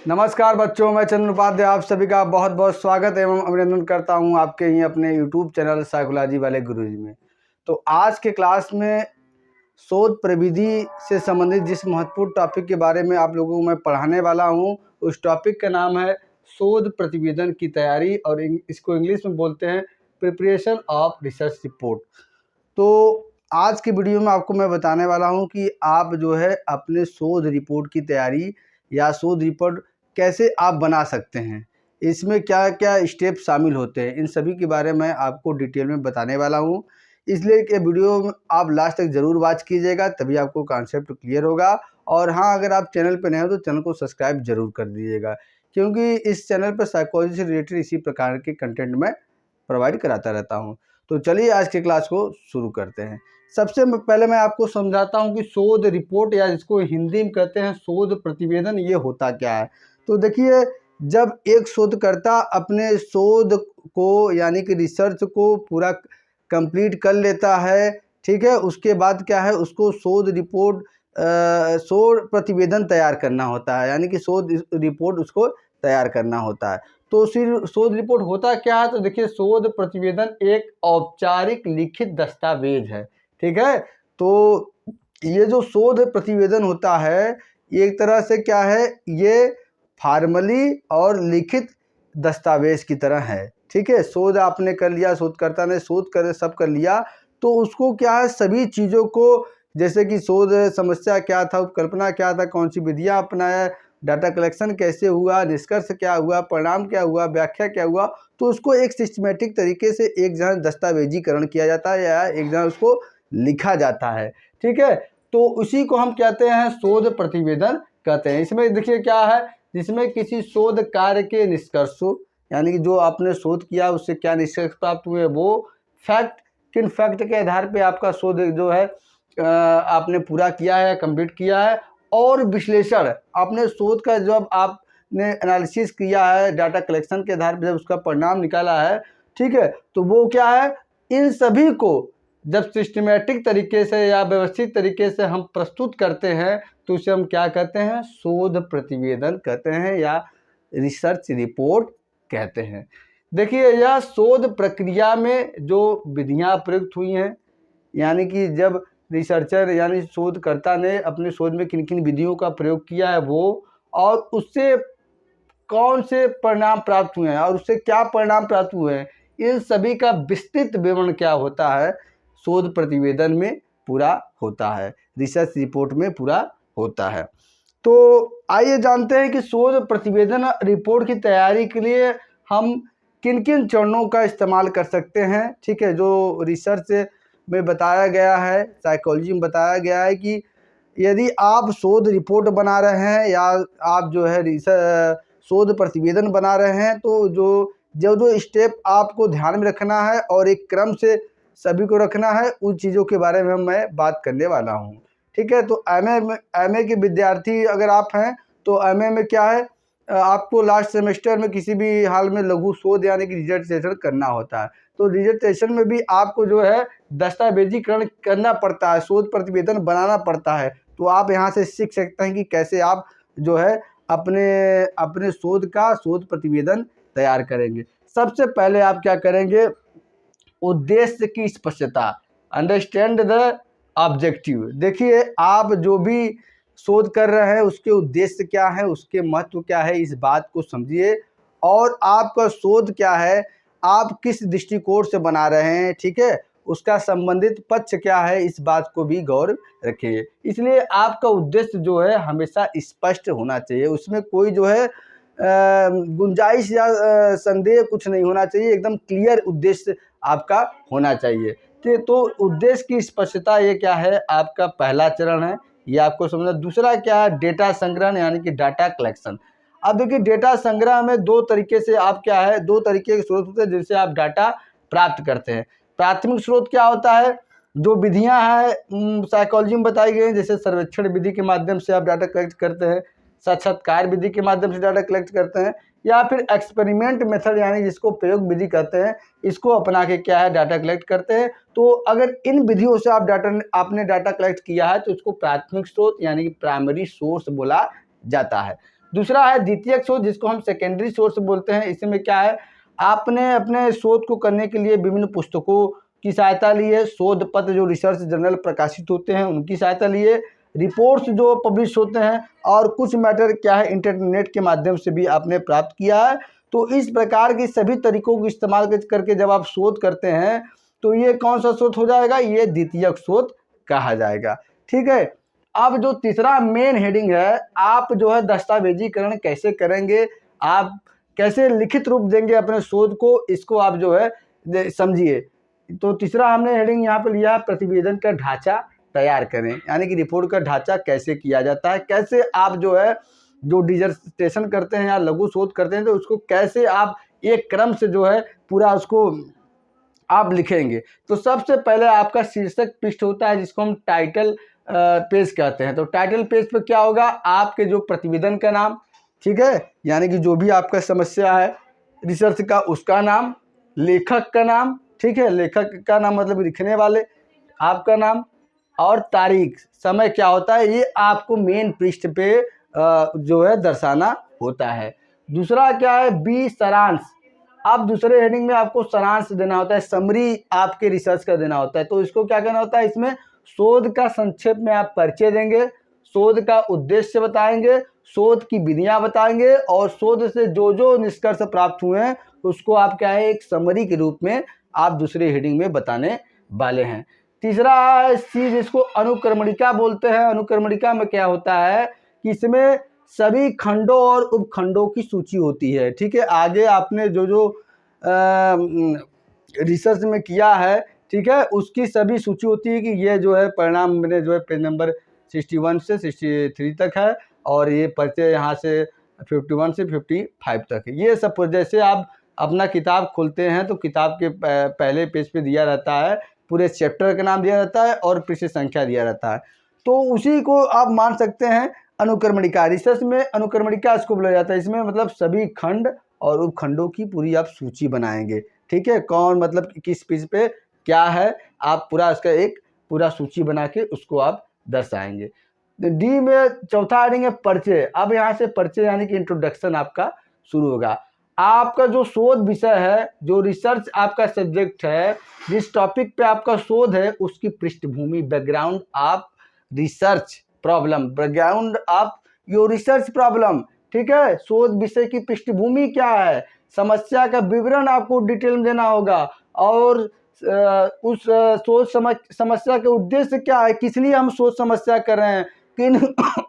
नमस्कार बच्चों, मैं चंद्र उपाध्याय आप सभी का बहुत बहुत स्वागत एवं अभिनंदन करता हूं आपके ही अपने YouTube चैनल साइकोलॉजी वाले गुरुजी में। तो आज के क्लास में शोध प्रविधि से संबंधित जिस महत्वपूर्ण टॉपिक के बारे में आप लोगों को मैं पढ़ाने वाला हूं, उस टॉपिक का नाम है शोध प्रतिवेदन की तैयारी, और इसको इंग्लिश में बोलते हैं प्रिपरेशन ऑफ रिसर्च रिपोर्ट। तो आज की वीडियो में आपको मैं बताने वाला हूं कि आप जो है अपने शोध रिपोर्ट की तैयारी या शोध रिपोर्ट कैसे आप बना सकते हैं, इसमें क्या क्या स्टेप शामिल होते हैं, इन सभी के बारे में आपको डिटेल में बताने वाला हूं। इसलिए कि वीडियो आप लास्ट तक ज़रूर वॉच कीजिएगा, तभी आपको कॉन्सेप्ट क्लियर होगा। और हाँ, अगर आप चैनल पर नए हो तो चैनल को सब्सक्राइब जरूर कर दीजिएगा, क्योंकि इस चैनल पर साइकोलॉजी से रिलेटेड इसी प्रकार के कंटेंट मैं प्रोवाइड कराता रहता हूँ। तो चलिए आज के क्लास को शुरू करते हैं। सबसे पहले मैं आपको समझाता हूं कि शोध रिपोर्ट या जिसको हिंदी में कहते हैं शोध प्रतिवेदन, ये होता क्या है। तो देखिए, जब एक शोधकर्ता अपने शोध को यानी कि रिसर्च को पूरा कंप्लीट कर लेता है, ठीक है, उसके बाद क्या है, उसको शोध रिपोर्ट शोध प्रतिवेदन तैयार करना होता है, यानी कि शोध रिपोर्ट उसको तैयार करना होता है। तो फिर शोध रिपोर्ट होता क्या है, तो देखिए, शोध प्रतिवेदन एक औपचारिक लिखित दस्तावेज है, ठीक है। तो ये जो शोध प्रतिवेदन होता है, एक तरह से क्या है, ये फॉर्मली और लिखित दस्तावेज की तरह है, ठीक है। शोध आपने कर लिया, शोधकर्ता ने शोध कर सब कर लिया, तो उसको क्या है, सभी चीज़ों को, जैसे कि शोध समस्या क्या था, उपकल्पना क्या था, कौन सी विधियाँ अपनाया, डाटा कलेक्शन कैसे हुआ, निष्कर्ष क्या हुआ, परिणाम क्या हुआ, व्याख्या क्या हुआ, तो उसको एक सिस्टमेटिक तरीके से एक जहाँ दस्तावेजीकरण किया जाता है या एक जहाँ उसको लिखा जाता है, ठीक है। तो उसी को हम कहते हैं शोध प्रतिवेदन कहते हैं। इसमें देखिए क्या है, जिसमें किसी शोध कार्य के निष्कर्ष, यानी कि जो आपने शोध किया उससे क्या निष्कर्ष प्राप्त हुए, वो फैक्ट, किन फैक्ट के आधार पे आपका शोध जो है आपने पूरा किया है, कंप्लीट किया है, और विश्लेषण, आपने शोध का जब आपने एनालिसिस किया है, डाटा कलेक्शन के आधार पर जब उसका परिणाम निकाला है, ठीक है, तो वो क्या है, इन सभी को जब सिस्टमेटिक तरीके से या व्यवस्थित तरीके से हम प्रस्तुत करते हैं, तो उसे हम क्या कहते हैं, शोध प्रतिवेदन कहते हैं या रिसर्च रिपोर्ट कहते हैं। देखिए, यह शोध प्रक्रिया में जो विधियां प्रयुक्त हुई हैं, यानी कि जब रिसर्चर यानी शोधकर्ता ने अपने शोध में किन किन विधियों का प्रयोग किया है वो, और उससे कौन से परिणाम प्राप्त हुए हैं और उससे क्या परिणाम प्राप्त हुए हैं, इन सभी का विस्तृत विवरण क्या होता है, शोध प्रतिवेदन में पूरा होता है, रिसर्च रिपोर्ट में पूरा होता है। तो आइए जानते हैं कि शोध प्रतिवेदन रिपोर्ट की तैयारी के लिए हम किन किन चरणों का इस्तेमाल कर सकते हैं, ठीक है। जो रिसर्च में बताया गया है, साइकोलॉजी में बताया गया है कि यदि आप शोध रिपोर्ट बना रहे हैं या आप जो है शोध प्रतिवेदन बना रहे हैं, तो जो जो जो स्टेप आपको ध्यान में रखना है और एक क्रम से सभी को रखना है, उन चीज़ों के बारे में मैं बात करने वाला हूँ, ठीक है। तो एमए के विद्यार्थी अगर आप हैं, तो एमए में क्या है, आपको लास्ट सेमेस्टर में किसी भी हाल में लघु शोध यानी कि डिसर्टेशन करना होता है। तो डिसर्टेशन में भी आपको जो है दस्तावेजीकरण करना पड़ता है, शोध प्रतिवेदन बनाना पड़ता है। तो आप यहाँ से सीख सकते हैं कि कैसे आप जो है अपने अपने शोध का शोध प्रतिवेदन तैयार करेंगे। सबसे पहले आप क्या करेंगे, उद्देश्य की स्पष्टता, अंडरस्टैंड द ऑब्जेक्टिव। देखिए, आप जो भी शोध कर रहे हैं उसके उद्देश्य क्या है, उसके महत्व क्या है, इस बात को समझिए, और आपका शोध क्या है, आप किस दृष्टिकोण से बना रहे हैं, ठीक है, उसका संबंधित पक्ष क्या है, इस बात को भी गौर रखिए। इसलिए आपका उद्देश्य जो है हमेशा स्पष्ट होना चाहिए, उसमें कोई जो है गुंजाइश या संदेह कुछ नहीं होना चाहिए, एकदम क्लियर उद्देश्य आपका होना चाहिए। तो उद्देश्य की स्पष्टता, ये क्या है, आपका पहला चरण है, ये आपको समझना। दूसरा क्या है, डेटा संग्रहण यानी कि डाटा कलेक्शन। अब देखिए, डेटा संग्रह में दो तरीके से आप क्या है, दो तरीके के स्रोत होते हैं जिनसे आप डाटा प्राप्त करते हैं। प्राथमिक स्रोत क्या होता है, जो विधियां हैं साइकोलॉजी में बताई गई हैं, जैसे सर्वेक्षण विधि के माध्यम से आप डाटा कलेक्ट करते हैं, साक्षात्कार विधि के माध्यम से डाटा कलेक्ट करते हैं, या फिर एक्सपेरिमेंट मेथड यानी जिसको प्रयोग विधि कहते हैं, इसको अपना के क्या है डाटा कलेक्ट करते हैं। तो अगर इन विधियों से आपने डाटा कलेक्ट किया है, तो इसको प्राथमिक स्रोत यानी कि प्राइमरी सोर्स बोला जाता है। दूसरा है द्वितीयक शोध, जिसको हम सेकेंडरी सोर्स बोलते हैं। इसमें क्या है, आपने अपने शोध को करने के लिए विभिन्न पुस्तकों की सहायता ली है, शोध पत्र जो रिसर्च जर्नल प्रकाशित होते हैं उनकी सहायता ली है, रिपोर्ट्स जो पब्लिश होते हैं, और कुछ मैटर क्या है इंटरनेट के माध्यम से भी आपने प्राप्त किया है। तो इस प्रकार के सभी तरीकों को इस्तेमाल करके जब आप शोध करते हैं तो ये कौन सा शोध हो जाएगा, ये द्वितीयक शोध कहा जाएगा। ठीक है, अब जो तीसरा मेन हेडिंग है, आप जो है दस्तावेजीकरण कैसे करेंगे, आप कैसे लिखित रूप देंगे अपने शोध को, इसको आप जो है समझिए। तो तीसरा हमने हेडिंग यहाँ पे लिया है, प्रतिवेदन का ढांचा तैयार करें, यानी कि रिपोर्ट का ढांचा कैसे किया जाता है, कैसे आप जो है जो डिसर्टेशन करते हैं या लघु शोध करते हैं तो उसको कैसे आप एक क्रम से जो है पूरा उसको आप लिखेंगे। तो सबसे पहले आपका शीर्षक पृष्ठ होता है, जिसको हम टाइटल पेज कहते हैं। तो टाइटल पेज पे क्या होगा, आपके जो प्रतिवेदन का नाम, ठीक है, यानी कि जो भी आपका समस्या है रिसर्च का उसका नाम, लेखक का नाम, ठीक है, लेखक का नाम मतलब लिखने वाले, आपका नाम और तारीख, समय क्या होता है, ये आपको मेन पृष्ठ पे जो है दर्शाना होता है। दूसरा क्या है, बी सारांश। आप दूसरे हेडिंग में आपको सारांश देना होता है, समरी आपके रिसर्च का देना होता है। तो इसको क्या करना होता है, इसमें शोध का संक्षेप में आप परिचय देंगे, शोध का उद्देश्य बताएंगे, शोध की विधियां बताएंगे, और शोध से जो जो निष्कर्ष प्राप्त हुए हैं उसको आप क्या है एक समरी के रूप में आप दूसरे हेडिंग में बताने वाले हैं। तीसरा है सी, जिसको अनुक्रमणिका बोलते हैं। अनुक्रमणिका में क्या होता है कि इसमें सभी खंडों और उपखंडों की सूची होती है। ठीक है, आगे आपने जो जो रिसर्च में किया है, ठीक है, उसकी सभी सूची होती है कि ये जो है परिणाम मैंने जो है पेज नंबर 61 से 63 तक है, और ये परिचय यहाँ से 51 से 55 तक है। ये सब जैसे आप अपना किताब खोलते हैं तो किताब के पहले पेज पे दिया रहता है, पूरे चैप्टर का नाम दिया रहता है और पृष्ठ संख्या दिया रहता है। तो उसी को आप मान सकते हैं अनुक्रमणिका। रिसर्च में अनुक्रमणिका इसको बोला जाता है। इसमें मतलब सभी खंड और उपखंडों की पूरी आप सूची बनाएंगे। ठीक है, कौन मतलब किस पेज पे क्या है, आप पूरा इसका एक पूरा सूची बना के उसको आप दर्शाएंगे। डी में चौथा हेडिंग है परिचय। अब यहाँ से परिचय यानी कि इंट्रोडक्शन आपका शुरू होगा। आपका जो शोध विषय है, जो रिसर्च आपका सब्जेक्ट है, जिस टॉपिक पे आपका शोध है, उसकी पृष्ठभूमि, background of research problem, background of your research problem. ठीक है, शोध विषय की पृष्ठभूमि क्या है, समस्या का विवरण आपको डिटेल में देना होगा, और उस सोच समस्या के उद्देश्य क्या है, किस लिए हम सोच समस्या कर रहे हैं, किन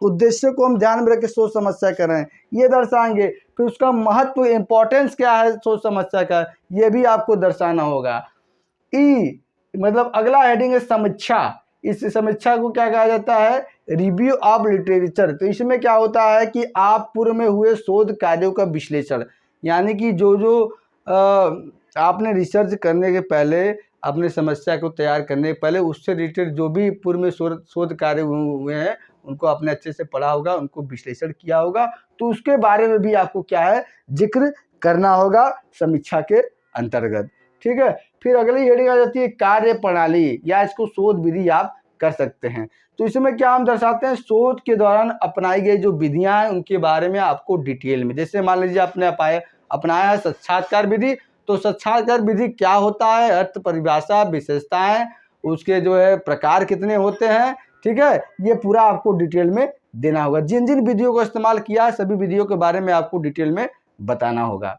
उद्देश्य को हम ध्यान में रख के सोच समस्या कर रहे हैं, ये दर्शाएंगे। फिर उसका महत्व, इम्पोर्टेंस क्या है सोच समस्या का, ये भी आपको दर्शाना होगा। ई मतलब अगला हेडिंग है समीक्षा। इस समीक्षा को क्या कहा जाता है, रिव्यू ऑफ लिटरेचर। तो इसमें क्या होता है कि आप पूर्व में हुए शोध कार्यों का विश्लेषण, यानी कि जो जो आपने रिसर्च करने के पहले, अपने समस्या को तैयार करने के पहले, उससे रिलेटेड जो भी पूर्व में शोध कार्य हुए हैं उनको आपने अच्छे से पढ़ा होगा, उनको विश्लेषण किया होगा, तो उसके बारे में भी आपको क्या है जिक्र करना होगा समीक्षा के अंतर्गत। ठीक है, फिर अगली हेडिंग आ जाती है कार्य प्रणाली, या इसको शोध विधि आप कर सकते हैं। तो इसमें क्या हम दर्शाते हैं, शोध के दौरान अपनाई गई जो विधियां हैं उनके बारे में आपको डिटेल में, जैसे मान लीजिए आपने अपनाया है साक्षात्कार विधि, तो साक्षात्कार विधि क्या होता है, अर्थ, परिभाषा, विशेषताएं, उसके जो है प्रकार कितने होते हैं, ठीक है, ये पूरा आपको डिटेल में देना होगा। जिन जिन विधियों का इस्तेमाल किया है सभी विधियों के बारे में आपको डिटेल में बताना होगा।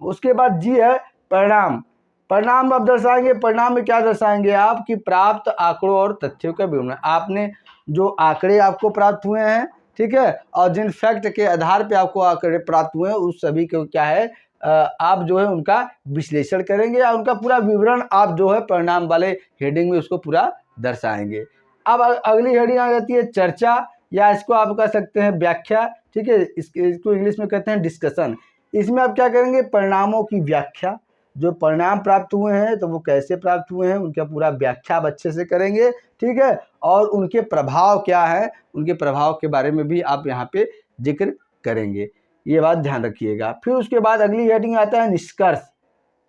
उसके बाद जी है परिणाम। परिणाम आप दर्शाएंगे, परिणाम में क्या दर्शाएंगे, आपकी प्राप्त आंकड़ों और तथ्यों का विवरण। आपने जो आंकड़े आपको प्राप्त हुए हैं, ठीक है, और जिन फैक्ट के आधार पे आपको आंकड़े प्राप्त हुए हैं उस सभी को क्या है आप जो है उनका विश्लेषण करेंगे, या उनका पूरा विवरण आप जो है परिणाम वाले हेडिंग में उसको पूरा दर्शाएंगे। अब अगली हेडिंग आ जाती है चर्चा, या इसको आप कह सकते हैं व्याख्या। ठीक है, इसको इंग्लिश में कहते हैं डिस्कशन। इसमें आप क्या करेंगे, परिणामों की व्याख्या, जो परिणाम प्राप्त हुए हैं तो वो कैसे प्राप्त हुए हैं उनका पूरा व्याख्या आप अच्छे से करेंगे। ठीक है, और उनके प्रभाव क्या है, उनके प्रभाव के बारे में भी आप यहाँ पे जिक्र करेंगे, ये बात ध्यान रखिएगा। फिर उसके बाद अगली हेडिंग आता है निष्कर्ष।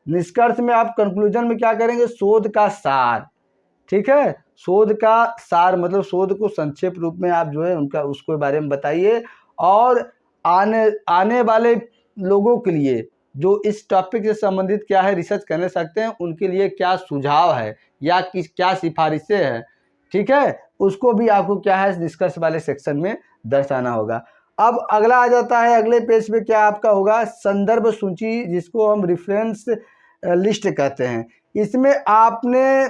निष्कर्ष में आप कंक्लूजन में क्या करेंगे, शोध का सार। ठीक है, शोध का सार मतलब शोध को संक्षेप रूप में आप जो है उनका उसके बारे में बताइए, और आने वाले लोगों के लिए जो इस टॉपिक से संबंधित क्या है रिसर्च करना सकते हैं, उनके लिए क्या सुझाव है या क्या सिफारिशें हैं, ठीक है, उसको भी आपको क्या है डिस्कस वाले सेक्शन में दर्शाना होगा। अब अगला आ जाता है, अगले पेज पे क्या आपका होगा संदर्भ सूची, जिसको हम रेफरेंस लिस्ट कहते हैं। इसमें आपने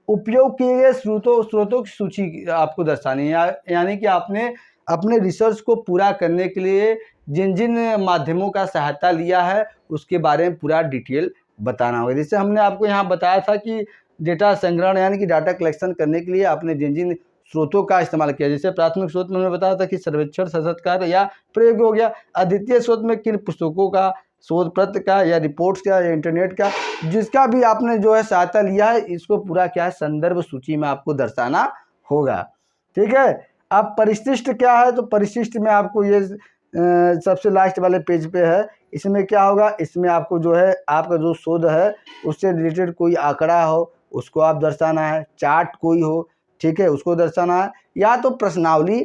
उपयोग किए गए स्रोतों की सूची आपको दर्शानी है, यानी कि आपने अपने रिसर्च को पूरा करने के लिए जिन जिन माध्यमों का सहायता लिया है उसके बारे में पूरा डिटेल बताना होगा। जैसे हमने आपको यहाँ बताया था कि डेटा संग्रहण यानी कि डाटा कलेक्शन करने के लिए आपने जिन जिन स्रोतों का इस्तेमाल किया, जैसे प्राथमिक स्रोत में हमने बताया था कि सर्वेक्षण, साक्षात्कार या प्रयोग हो गया। अद्वितीय स्रोत में किन पुस्तकों का, शोध पत्र का या रिपोर्ट्स का या इंटरनेट का, जिसका भी आपने जो है सहायता लिया है, इसको पूरा क्या है संदर्भ सूची में आपको दर्शाना होगा। ठीक है। अब परिशिष्ट क्या है, तो परिशिष्ट में आपको ये सबसे लास्ट वाले पेज पे है। इसमें क्या होगा, इसमें आपको जो है आपका जो शोध है उससे रिलेटेड कोई आंकड़ा हो उसको आप दर्शाना है, चार्ट कोई हो, ठीक है, उसको दर्शाना है, या तो प्रश्नावली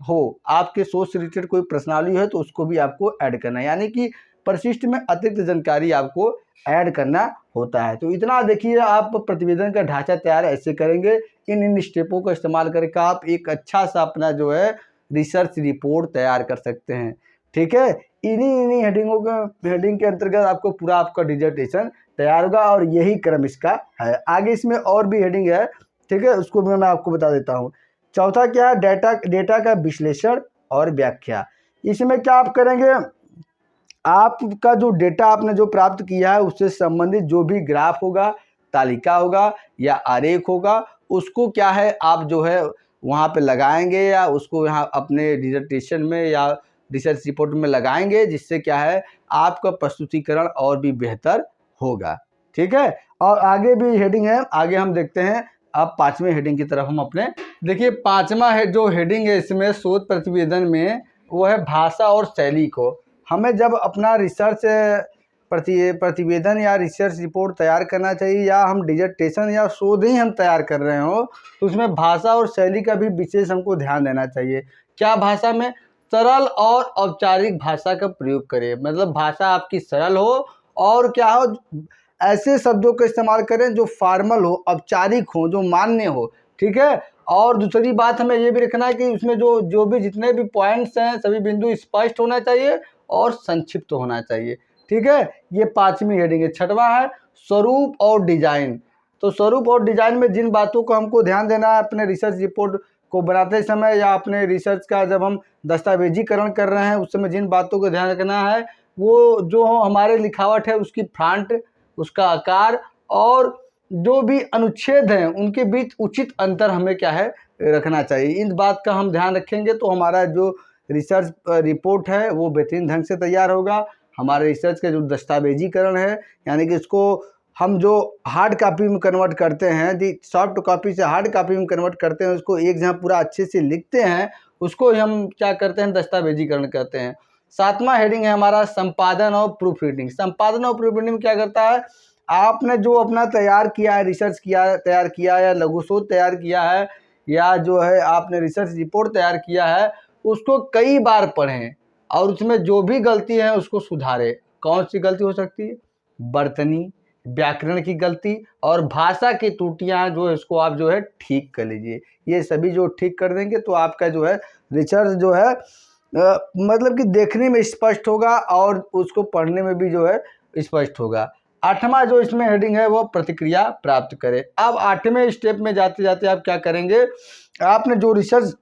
हो, आपके शोध से रिलेटेड कोई प्रश्नावली है तो उसको भी आपको ऐड करना है। यानी कि परिशिष्ट में अतिरिक्त जानकारी आपको ऐड करना होता है। तो इतना देखिए, आप प्रतिवेदन का ढांचा तैयार ऐसे करेंगे, इन स्टेपों का इस्तेमाल करके आप एक अच्छा सा अपना जो है रिसर्च रिपोर्ट तैयार कर सकते हैं। ठीक है, इन्हीं हेडिंग के अंतर्गत आपको पूरा आपका डिजर्टेशन तैयार होगा और यही क्रम इसका है। आगे इसमें और भी हेडिंग है, ठीक है, उसको भी मैं आपको बता देता हूँ। चौथा क्या है, डेटा का विश्लेषण और व्याख्या। इसमें क्या आप करेंगे, आपका जो डेटा आपने जो प्राप्त किया है उससे संबंधित जो भी ग्राफ होगा, तालिका होगा या आरेख होगा, उसको क्या है आप जो है वहाँ पे लगाएंगे या उसको यहाँ अपने डिसर्टेशन में या रिसर्च रिपोर्ट में लगाएंगे, जिससे क्या है आपका प्रस्तुतिकरण और भी बेहतर होगा। ठीक है, और आगे भी हेडिंग है, आगे हम देखते हैं। अब पांचवें हेडिंग की तरफ हम अपने देखिए, पांचवा है जो हेडिंग है इसमें शोध प्रतिवेदन में, वो है भाषा और शैली को। हमें जब अपना रिसर्च प्रतिवेदन या रिसर्च रिपोर्ट तैयार करना चाहिए, या हम डिजर्टेशन या शोध ही हम तैयार कर रहे हो, तो उसमें भाषा और शैली का भी विशेष हमको ध्यान देना चाहिए। क्या भाषा में, सरल और औपचारिक भाषा का प्रयोग करें, मतलब भाषा आपकी सरल हो और क्या हो, ऐसे शब्दों का इस्तेमाल करें जो फॉर्मल हो, औपचारिक हो, जो मान्य हो। ठीक है, और दूसरी बात हमें ये भी रखना है कि उसमें जो भी जितने भी पॉइंट्स हैं सभी बिंदु स्पष्ट होना चाहिए और संक्षिप्त होना चाहिए। ठीक है, ये पांचवी हेडिंग है। छठवां है स्वरूप और डिजाइन। तो स्वरूप और डिजाइन में जिन बातों को हमको ध्यान देना है अपने रिसर्च रिपोर्ट को बनाते समय या अपने रिसर्च का जब हम दस्तावेजीकरण कर रहे हैं उस समय जिन बातों को ध्यान रखना है, वो जो हमारे लिखावट है उसकी फ्रंट, उसका आकार और जो भी अनुच्छेद हैं उनके बीच उचित अंतर हमें क्या है रखना चाहिए। इन बात का हम ध्यान रखेंगे तो हमारा जो रिसर्च रिपोर्ट है वो बेहतरीन ढंग से तैयार होगा। हमारे रिसर्च का जो दस्तावेजीकरण है, यानी कि इसको हम जो हार्ड कॉपी में कन्वर्ट करते हैं, सॉफ्ट कॉपी से हार्ड कॉपी में कन्वर्ट करते हैं, उसको एक जहाँ पूरा अच्छे से लिखते हैं, उसको हम क्या करते हैं दस्तावेजीकरण करते हैं। सातवां हेडिंग है हमारा संपादन और प्रूफ रीडिंग। संपादन और प्रूफ रीडिंग में क्या करता है, आपने जो अपना तैयार किया है, रिसर्च तैयार किया या लघु शोध तैयार किया है या जो है आपने रिसर्च रिपोर्ट तैयार किया है, उसको कई बार पढ़ें और उसमें जो भी गलती है उसको सुधारें। कौन सी गलती हो सकती है, बर्तनी, व्याकरण की गलती और भाषा की त्रुटियां जो है इसको आप जो है ठीक कर लीजिए। ये सभी जो ठीक कर देंगे तो आपका जो है रिसर्च जो है मतलब कि देखने में स्पष्ट होगा और उसको पढ़ने में भी जो है स्पष्ट होगा। आठवां जो इसमें हेडिंग है वो प्रतिक्रिया प्राप्त करें। अब आठवें स्टेप में जाते जाते आप क्या करेंगे, आपने जो रिसर्च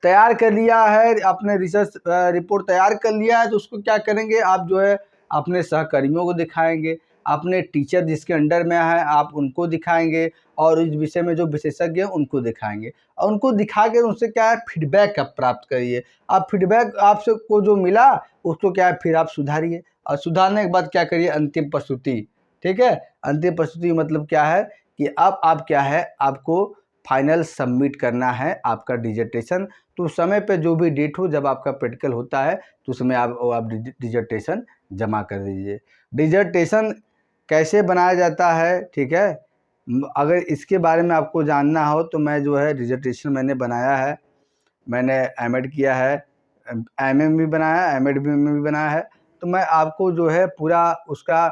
तैयार कर लिया है, आपने रिसर्च रिपोर्ट तैयार कर लिया है, तो उसको क्या करेंगे आप जो है अपने सहकर्मियों को दिखाएंगे, अपने टीचर जिसके अंडर में है आप उनको दिखाएंगे और इस विषय में जो विशेषज्ञ हैं उनको दिखाएंगे और उनको दिखा के उनसे क्या है फीडबैक आप प्राप्त करिए। आप फीडबैक आपसे को जो मिला उसको क्या है फिर आप सुधारिए और सुधारने के बाद क्या करिए अंतिम प्रस्तुति। ठीक है, अंतिम प्रस्तुति मतलब क्या है कि अब आप क्या है आपको फाइनल सबमिट करना है आपका डिजर्टेशन। तो समय पे जो भी डेट हो जब आपका प्रैक्टिकल होता है तो उसमें आप डिजर्टेशन जमा कर दीजिए। डिजर्टेशन कैसे बनाया जाता है, ठीक है, अगर इसके बारे में आपको जानना हो तो मैं जो है डिजर्टेशन मैंने बनाया है, मैंने एमएड किया है MM भी बनाया है, MAD भी बनाया है। तो मैं आपको जो है पूरा उसका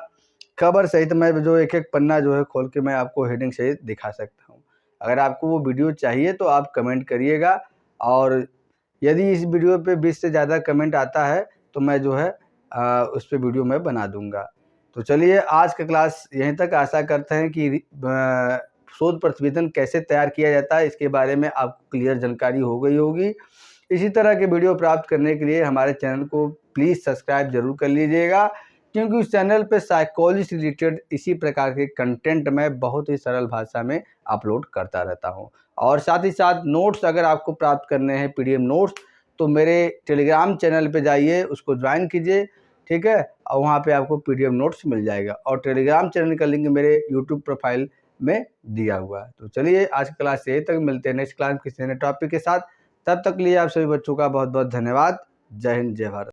कवर सहित मैं जो एक-एक पन्ना जो है खोल के मैं आपको हेडिंग सहित दिखा सकता हूँ। अगर आपको वो वीडियो चाहिए तो आप कमेंट करिएगा, और यदि इस वीडियो पे 20 से ज़्यादा कमेंट आता है तो मैं जो है उस पे वीडियो मैं बना दूँगा। तो चलिए आज का क्लास यहीं तक। आशा करते हैं कि शोध प्रतिवेदन कैसे तैयार किया जाता है इसके बारे में आपको क्लियर जानकारी हो गई होगी। इसी तरह के वीडियो प्राप्त करने के लिए हमारे चैनल को प्लीज़ सब्सक्राइब ज़रूर कर लीजिएगा, क्योंकि उस चैनल पे साइकोलॉजी से रिलेटेड इसी प्रकार के कंटेंट मैं बहुत ही सरल भाषा में अपलोड करता रहता हूँ। और साथ ही साथ नोट्स अगर आपको प्राप्त करने हैं PDF नोट्स, तो मेरे टेलीग्राम चैनल पे जाइए, उसको ज्वाइन कीजिए, ठीक है? और वहाँ पे आपको PDF नोट्स मिल जाएगा, और टेलीग्राम चैनल का लिंक मेरे यूट्यूब प्रोफाइल में दिया हुआ है। तो चलिए आज की क्लास यहीं तक, मिलते हैं नेक्स्ट क्लास किसी नए टॉपिक के साथ। तब तक लिए आप सभी बच्चों का बहुत बहुत धन्यवाद। जय हिंद, जय भारत।